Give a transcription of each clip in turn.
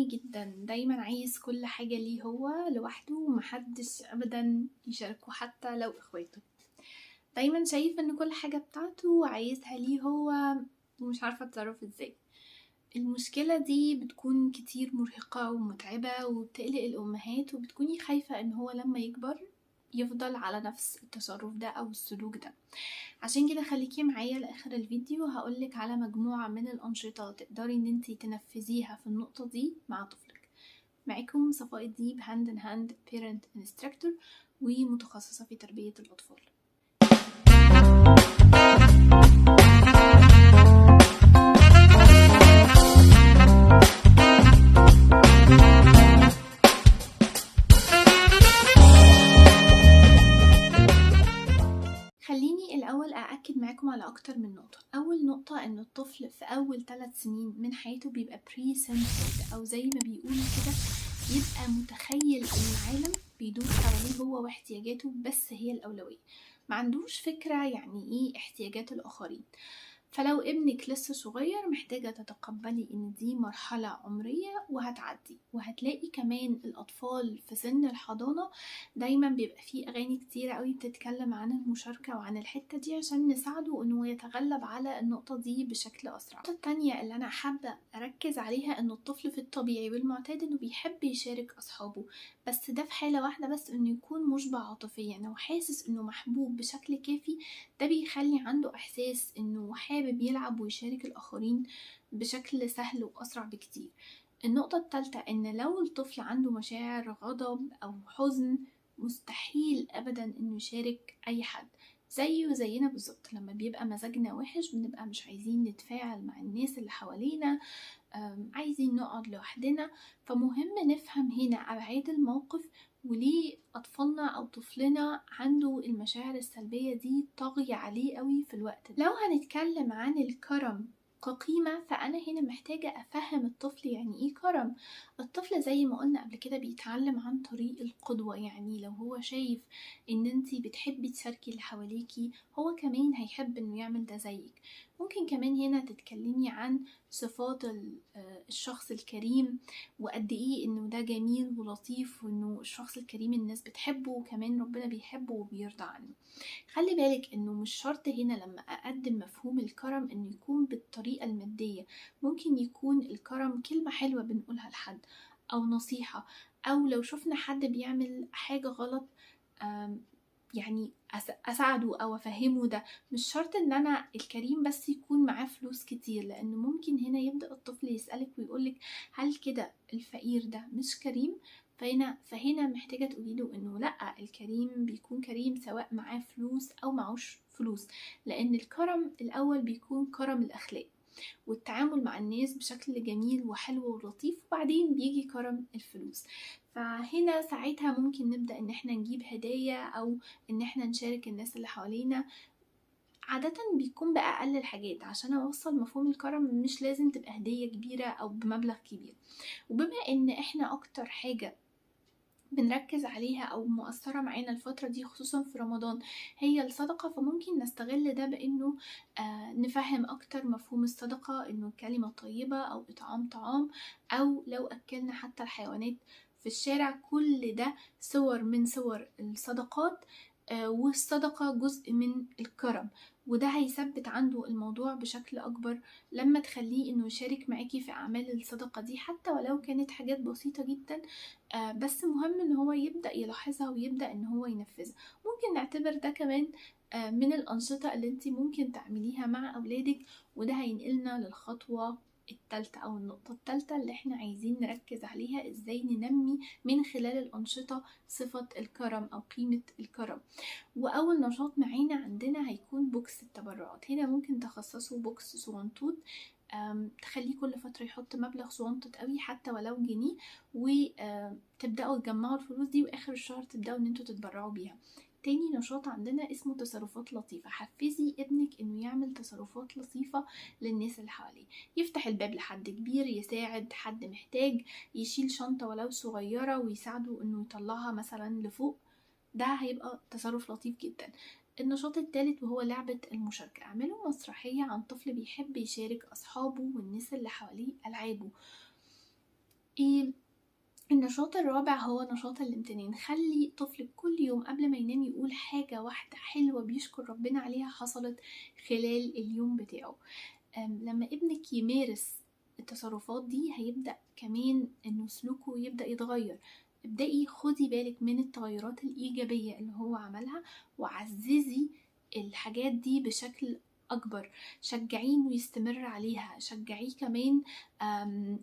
أناني جدا، دايما عايز كل حاجة ليه هو لوحده ومحدش أبدا يشاركه حتى لو إخواته. دايما شايف ان كل حاجة بتاعته عايزها ليه هو ومش عارفة اتصرف ازاي. المشكلة دي بتكون كتير مرهقة ومتعبة وبتقلق الأمهات، وبتكوني خايفة ان هو لما يكبر يفضل على نفس التصرف ده أو السلوك ده. عشان كده خليكي معايا لآخر الفيديو، هقولك على مجموعة من الأنشطة تقدري ان انتي تنفذيها في النقطة دي مع طفلك. معاكم صفاء الديب، هاند ان هاند بيرنت انستراكتور ومتخصصة في تربية الأطفال. خليني الأول أأكد معاكم على أكتر من نقطة. أول نقطة إن الطفل في أول 3 سنين من حياته بيبقى pre-centered، أو زي ما بيقولوا كده يبقى متخيل إن العالم بيدور حواليه هو واحتياجاته بس هي الأولوية، ما عندوش فكرة يعني إيه احتياجات الآخرين. فلو ابنك لسه صغير محتاجة تتقبلي ان دي مرحلة عمرية وهتعدي. وهتلاقي كمان الأطفال في سن الحضانة دايما بيبقى فيه أغاني كتيرة قوي بتتكلم عن المشاركة وعن الحتة دي عشان نساعده انه يتغلب على النقطة دي بشكل أسرع. النقطة التانية اللي أنا حابة أركز عليها انه الطفل في الطبيعي والمعتاد انه بيحب يشارك أصحابه، بس ده في حالة واحدة بس، انه يكون مشبع عاطفيا وحاسس انه محبوب بشكل كافي. ده بيخلي عنده احساس انه حابب يلعب ويشارك الاخرين بشكل سهل واسرع بكتير. النقطة الثالثة ان لو الطفل عنده مشاعر غضب او حزن مستحيل ابدا انه يشارك اي حد. زيه وزينا بالظبط، لما بيبقى مزاجنا وحش بنبقى مش عايزين نتفاعل مع الناس اللي حوالينا، عايزين نقعد لوحدنا. فمهم نفهم هنا أبعاد الموقف وليه أطفالنا أو طفلنا عنده المشاعر السلبية دي طاغية عليه قوي في الوقت ده. لو هنتكلم عن الكرم كقيمة، فأنا هنا محتاجة أفهم الطفل يعني إيه كرم. الطفل زي ما قلنا قبل كده بيتعلم عن طريق القدوة، يعني لو هو شايف إن انتي بتحبي تشاركي اللي حواليكي هو كمان هيحب إنه يعمل ده زيك. ممكن كمان هنا تتكلمي عن صفات الشخص الكريم وقد ايه انه ده جميل ولطيف، وانه الشخص الكريم الناس بتحبه وكمان ربنا بيحبه وبيرضى عنه. خلي بالك انه مش شرط هنا لما اقدم مفهوم الكرم انه يكون بالطريقة المادية. ممكن يكون الكرم كلمة حلوة بنقولها لحد، او نصيحة، او لو شفنا حد بيعمل حاجة غلط يعني اساعده او افهمه. ده مش شرط ان انا الكريم بس يكون معاه فلوس كتير، لانه ممكن هنا يبدأ الطفل يسألك ويقولك هل كده الفقير ده مش كريم؟ فهنا محتاجة تقوليله انه لا، الكريم بيكون كريم سواء معاه فلوس او معوش فلوس، لان الكرم الاول بيكون كرم الاخلاق والتعامل مع الناس بشكل جميل وحلو ولطيف، وبعدين بيجي كرم الفلوس. فهنا ساعتها ممكن نبدأ ان احنا نجيب هدايا او ان احنا نشارك الناس اللي حوالينا. عادة بيكون بأقل الحاجات عشان اوصل مفهوم الكرم، مش لازم تبقى هدية كبيرة او بمبلغ كبير. وبما ان احنا اكتر حاجة بنركز عليها او مؤثرة معانا الفترة دي خصوصا في رمضان هي الصدقة، فممكن نستغل ده بانه نفهم اكتر مفهوم الصدقة، انه كلمة طيبة او اطعام طعام، او لو اكلنا حتى الحيوانات في الشارع. كل ده صور من صور الصدقات، والصدقة جزء من الكرم. وده هيثبت عنده الموضوع بشكل أكبر لما تخليه إنه يشارك معاكي في أعمال الصدقة دي حتى ولو كانت حاجات بسيطة جدا. بس مهم إن هو يبدأ يلاحظها ويبدأ إن هو ينفذها. ممكن نعتبر ده كمان من الأنشطة اللي انتي ممكن تعمليها مع أولادك. وده هينقلنا للخطوة التالتة أو النقطة التالتة اللي احنا عايزين نركز عليها، ازاي ننمي من خلال الأنشطة صفة الكرم أو قيمة الكرم. وأول نشاط معانا عندنا هيكون بوكس التبرعات. هنا ممكن تخصصوا بوكس صغنطوط، تخليه كل فترة يحط مبلغ صغنطط قوي حتى ولو جنيه، وتبدأوا تجمعوا الفلوس دي وآخر الشهر تبدأوا ان انتوا تتبرعوا بيها. تاني نشاط عندنا اسمه تصرفات لطيفة. حفزي ابنك انه يعمل تصرفات لطيفة للناس اللي حواليه، يفتح الباب لحد كبير، يساعد حد محتاج، يشيل شنطة ولو صغيرة ويساعده انه يطلعها مثلا لفوق. ده هيبقى تصرف لطيف جدا. النشاط الثالث وهو لعبة المشاركة. اعملوا مسرحية عن طفل بيحب يشارك أصحابه والناس اللي حواليه ألعابه. ايه النشاط الرابع هو نشاط الامتنان. خلي طفلك كل يوم قبل ما ينام يقول حاجة واحدة حلوة بيشكر ربنا عليها حصلت خلال اليوم بتاعه. لما ابنك يمارس التصرفات دي هيبدأ كمان انه سلوكه يبدأ يتغير. ابدأي خدي بالك من التغيرات الإيجابية اللي هو عملها، وعززي الحاجات دي بشكل أكبر. شجعيه إنه يستمر عليها، شجعيه كمان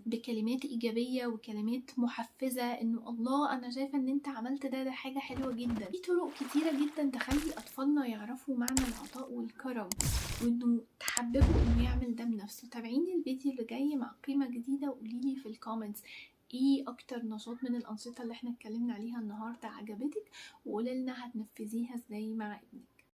بكلمات إيجابية وكلمات محفزة، إنه الله أنا شايفة إن أنت عملت ده حاجة حلوة جدا. في طرق كتيرة جدا تخلي أطفالنا يعرفوا معنى العطاء والكرم، وإنه تحببه إنه يعمل ده بنفسه. تابعيني الفيديو اللي جاي مع قيمة جديدة وقوليلي في الكومنتس ايه اكتر نشاط من الانشطة اللي احنا اتكلمنا عليها النهاردة عجبتك، وقوليلنا هتنفذيها ازاي مع ابنك.